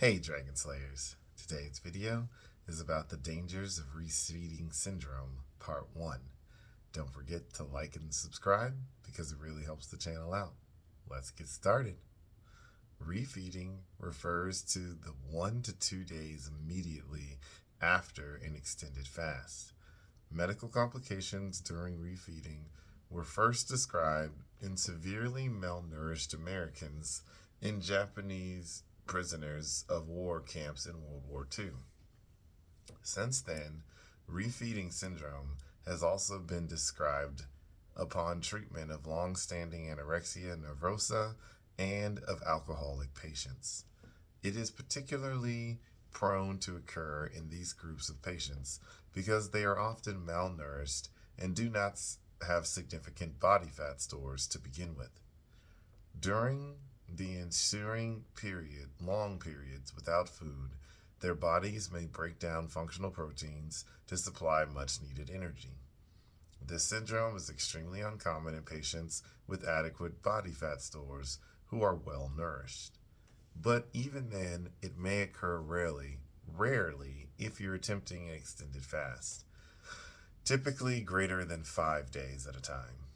Hey Dragon Slayers! Today's video is about the dangers of refeeding syndrome, part 1. Don't forget to like and subscribe because it really helps the channel out. Let's get started. Refeeding refers to the 1 to 2 days immediately after an extended fast. Medical complications during refeeding were first described in severely malnourished Americans in Japanese prisoners of war camps in World War II. Since then, refeeding syndrome has also been described upon treatment of longstanding anorexia nervosa and of alcoholic patients. It is particularly prone to occur in these groups of patients because they are often malnourished and do not have significant body fat stores to begin with. During the ensuing long periods without food, their bodies may break down functional proteins to supply much needed energy. This syndrome is extremely uncommon in patients with adequate body fat stores who are well nourished. But even then, it may occur rarely if you're attempting an extended fast, typically greater than 5 days at a time.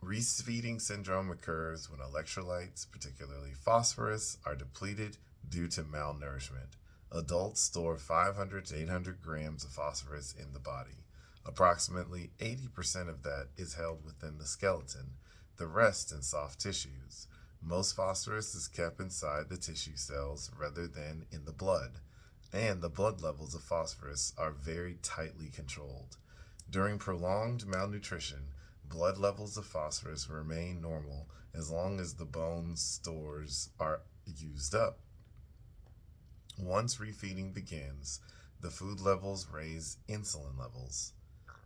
Refeeding syndrome occurs when electrolytes, particularly phosphorus, are depleted due to malnourishment. Adults store 500 to 800 grams of phosphorus in the body. Approximately 80% of that is held within the skeleton, the rest in soft tissues. Most phosphorus is kept inside the tissue cells rather than in the blood, and the blood levels of phosphorus are very tightly controlled. During prolonged malnutrition, blood levels of phosphorus remain normal as long as the bone stores are used up. Once refeeding begins, the food levels raise insulin levels,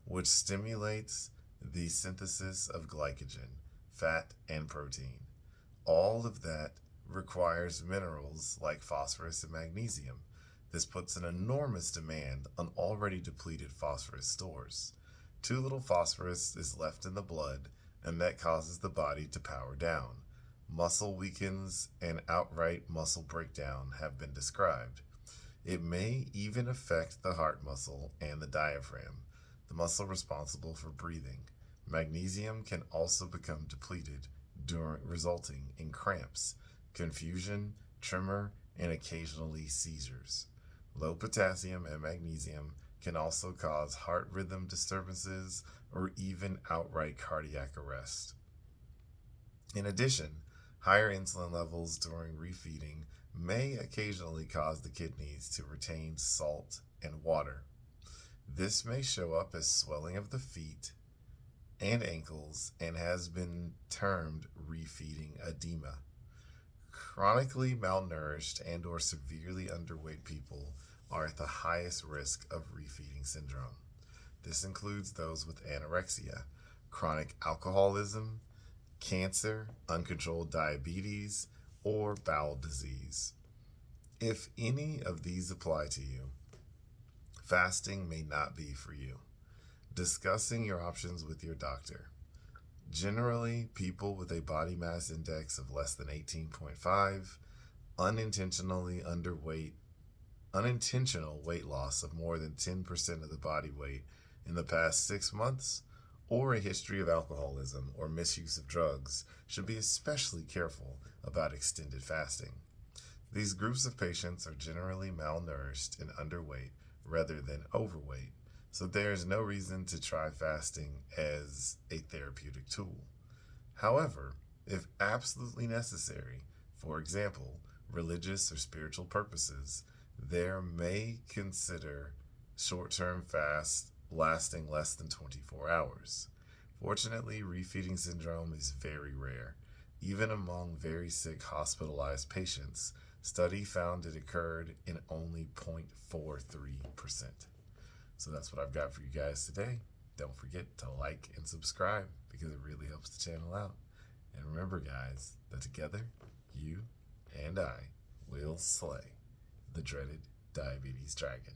which stimulates the synthesis of glycogen, fat, and protein. All of that requires minerals like phosphorus and magnesium. This puts an enormous demand on already depleted phosphorus stores. Too little phosphorus is left in the blood, and that causes the body to power down. Muscle weakens and outright muscle breakdown have been described. It may even affect the heart muscle and the diaphragm, the muscle responsible for breathing. Magnesium can also become depleted, resulting in cramps, confusion, tremor, and occasionally seizures. Low potassium and magnesium can also cause heart rhythm disturbances or even outright cardiac arrest. In addition, higher insulin levels during refeeding may occasionally cause the kidneys to retain salt and water. This may show up as swelling of the feet and ankles and has been termed refeeding edema. Chronically malnourished and or severely underweight people are at the highest risk of refeeding syndrome. This includes those with anorexia, chronic alcoholism, cancer, uncontrolled diabetes, or bowel disease. If any of these apply to you, fasting may not be for you. Discussing your options with your doctor. Generally, people with a body mass index of less than 18.5, unintentional weight loss of more than 10% of the body weight in the past 6 months, or a history of alcoholism or misuse of drugs should be especially careful about extended fasting. These groups of patients are generally malnourished and underweight rather than overweight, so there is no reason to try fasting as a therapeutic tool. However, if absolutely necessary, for example, religious or spiritual purposes, there may consider short-term fasts lasting less than 24 hours. Fortunately, refeeding syndrome is very rare. Even among very sick hospitalized patients, study found it occurred in only 0.43%. So that's what I've got for you guys today. Don't forget to like and subscribe because it really helps the channel out. And remember guys, that together, you and I will slay the dreaded diabetes dragon.